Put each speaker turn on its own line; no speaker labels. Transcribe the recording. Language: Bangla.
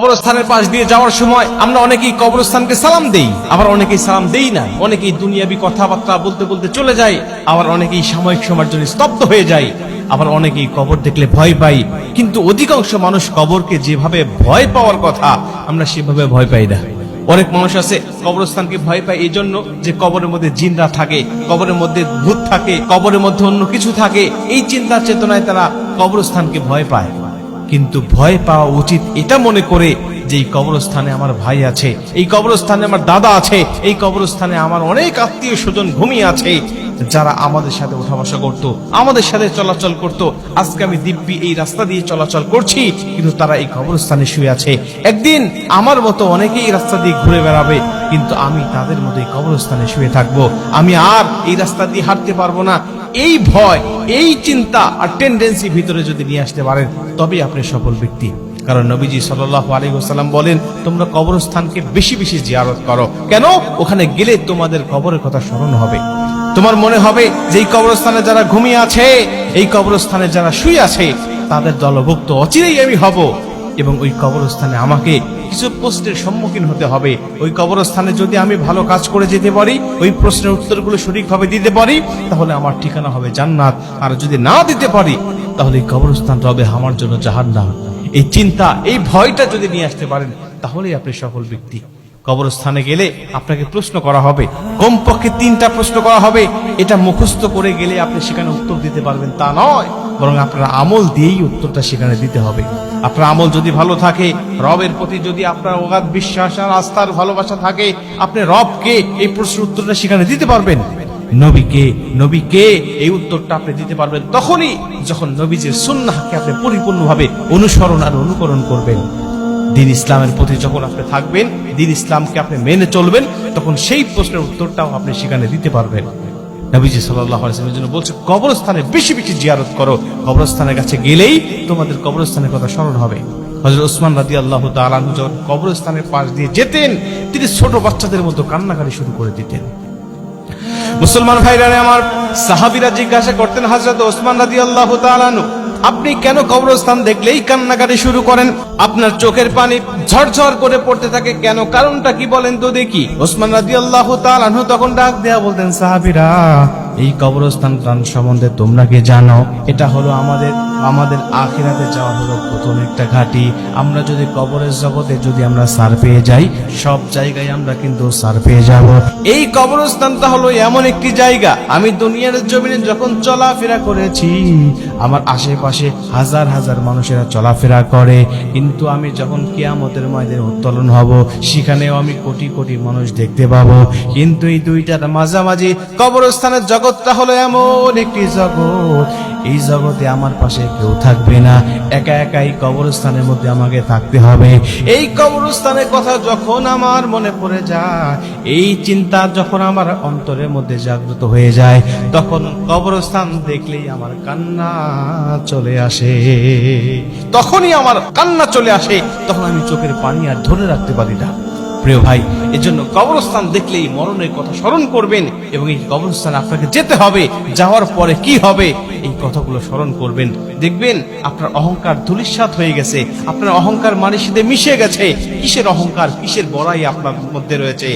কবরস্থানের পাশ দিয়ে যাওয়ার সময় আমরা অনেকেই কবরস্থানকে সালাম দেই, আবার অনেকেই সালাম দেই না। অনেকেই দুনিয়াবি কথাবার্তা বলতে বলতে চলে যায়, আবার অনেকেই সাময়িক সময়ের জন্য স্তব্ধ হয়ে যায়, আবার অনেকেই কবর দেখলে ভয় পাই। কিন্তু অধিকাংশ মানুষ কবরকে যেভাবে ভয় পাওয়ার কথা আমরা সেভাবে ভয় পাই না। অনেক মানুষ আছে কবরস্থানকে ভয় পায় এই জন্য যে কবরের মধ্যে জিনরা থাকে, কবরের মধ্যে ভূত থাকে, কবরের মধ্যে অন্য কিছু থাকে। এই চিন্তা চেতনায় তারা কবরস্থানকে ভয় পায়। কিন্তু ভয় পাওয়া উচিত এটা মনে করে যে এই কবরস্থানে আমার ভাই আছে, এই কবরস্থানে আমার দাদা আছে, এই কবরস্থানে আমার অনেক আত্মীয় স্বজন ঘুমিয়ে আছে, যারা আমাদের সাথে উঠা বসা করতো, আমাদের সাথে চলাচল করতো। আজকে আমি দিব্যি এই রাস্তা দিয়ে চলাচল করছি, কিন্তু তারা এই কবরস্থানে শুয়ে আছে। একদিন আমার মতো অনেকেই এই রাস্তা দিয়ে ঘুরে বেড়াবে, কিন্তু আমি তাদের মতো এই কবরস্থানে শুয়ে থাকবো। আমি আর এই রাস্তা দিয়ে হাঁটতে পারবো না। এই ভয়, এই চিন্তা আর টেন্ডেন্সি ভিতরে যদি নিয়ে আসতে পারেন তবেই আপনি সফল ব্যক্তি। কারণ নবীজি সাল্লাল্লাহু আলাইহি ওয়াসাল্লাম বলেন, তোমরা কবরস্থানকে বেশি বেশি জিয়ারত করো। কেন? ওখানে গেলে তোমাদের কবরের কথা স্মরণ হবে। তোমার মনে হবে যে এই কবরস্থানে যারা ঘুমিয়ে আছে, এই কবরস্থানে যারা শুয়ে আছে, তাদের দলভুক্ত অচিরেই আমি হব। এবং ওই কবরস্থানে আমাকে কিছু প্রশ্নের সম্মুখীন হতে হবে। ওই কবরস্থানে যদি আমি ভালো কাজ করে যেতে পারি, ওই প্রশ্নের উত্তরগুলো সঠিকভাবে দিতে পারি, তাহলে আমার ঠিকানা হবে জান্নাত। আর যদি না দিতে পারি, তাহলে এই কবরস্থানটা হবে আমার জন্য জাহান্নাম। এই চিন্তা, এই ভয়টা যদি নিয়ে আসতে পারেন, তাহলেই আপনি সফল ব্যক্তি। কবরস্থানে গেলে আপনাকে প্রশ্ন করা হবে, কমপক্ষে 3টা প্রশ্ন করা হবে। এটা মুখস্থ করে গেলে আপনি সেখানে উত্তর দিতে পারবেন তা নয়, বরং আপনার আমল দিয়েই উত্তরটা সেখানে দিতে হবে। আপনার আমল যদি ভালো থাকে, রবের প্রতি যদি আপনার অগাধ বিশ্বাস আর আস্থার ভালোবাসা থাকে, আপনি রবকে এই প্রশ্নের উত্তরটা সেখানে দিতে পারবেন। নবীকে এই উত্তরটা আপনি দিতে পারবেন তখনই যখন নবীজির সুন্নাহকে আপনি পরিপূর্ণভাবে অনুসরণ আর অনুকরণ করবেন। দ্বীন ইসলামের প্রতি যখন আপনি থাকবেন, দ্বীন ইসলামকে আপনি মেনে চলবেন, তখন সেই প্রশ্নের উত্তরটাও আপনি সেখানে দিতে পারবেন। নবীজি সাল্লাল্লাহু আলাইহি ওয়াসাল্লামের জন্য বলছে, কবরস্থানে বেশি বেশি জিয়ারত করো। কবরস্থানের কাছে গেলেই তোমাদের কবরস্থানের কথা স্মরণ হবে। হযরত ওসমান রাদিয়াল্লাহু তাআলা আনহু যখন কবরস্থানের পাশ দিয়ে যেতেন, তিনি ছোট বাচ্চাদের মতো কান্নাকাটি শুরু করে দিতেন। মুসলমান ভাইরা আমার, সাহাবীরা জিজ্ঞাসা করতেন হযরত ওসমান রাদিয়াল্লাহু তাআলা আনহু, আপনি কেন কবরস্থান দেখলেই কান্নাকাটি শুরু করেন? আপনার চোখের পানি ঝরঝর করে পড়তে থাকে কেন? কারণটা কি বলেন তো দেখি। ওসমান রাদিয়াল্লাহু তাআলা আনহু তখন ডাক দেয়া বলতেন, সাহাবীরা, এই কবরস্থান সম্বন্ধে তোমরা কি জানো? এটা হলো আমাদের আখিরাতে যাওয়া হলো প্রথম একটা ঘাঁটি। আমরা যদি কবরের জগতে যদি আমরা সার পেয়ে যাই, সব জায়গায় আমরা কিন্তু সার পেয়ে যাব। এই কবরস্থানটা হলো এমন একটি জায়গা, আমি দুনিয়ার জমিনে যখন চলাফেরা করেছি, আমার আশেপাশে হাজার হাজার মানুষেরা চলাফেরা করে, কিন্তু আমি যখন কিয়ামতের ময়দানে উত্তোলন হব, সেখানেও আমি কোটি কোটি মানুষ দেখতে পাবো। কিন্তু এই দুইটার মাঝামাঝি কবরস্থানের জগৎটা হলো এমন একটি জগৎ, এই জগতে আমার পাশে কেউ থাকবে না, একা একাই কবরস্থানের মধ্যে আমাকে থাকতে হবে। এই কবরস্থানের কথা যখন আমার মনে পড়ে যায়, এই চিন্তা যখন আমার অন্তরের মধ্যে জাগ্রত হয়ে যায়, তখন কবরস্থান দেখলেই আমার কান্না চলে আসে। তখনই আমার কান্না চলে আসে, তখন আমি চোখের পানি আর ধরে রাখতে পারি না। প্রিয় ভাই, এজন্য কবরস্থান দেখলেই মরণের কথা স্মরণ করবেন, এবং এই কবরস্থানে আপনাকে যেতে হবে। যাওয়ার পরে কি হবে এই কথাগুলো স্মরণ করবেন। দেখবেন আপনার অহংকার ধূলিসাৎ হয়ে গেছে, আপনার অহংকার মানুষের সাথে মিশে গেছে। কিসের অহংকার, কিসের বড়াই আপনার মধ্যে রয়েছে?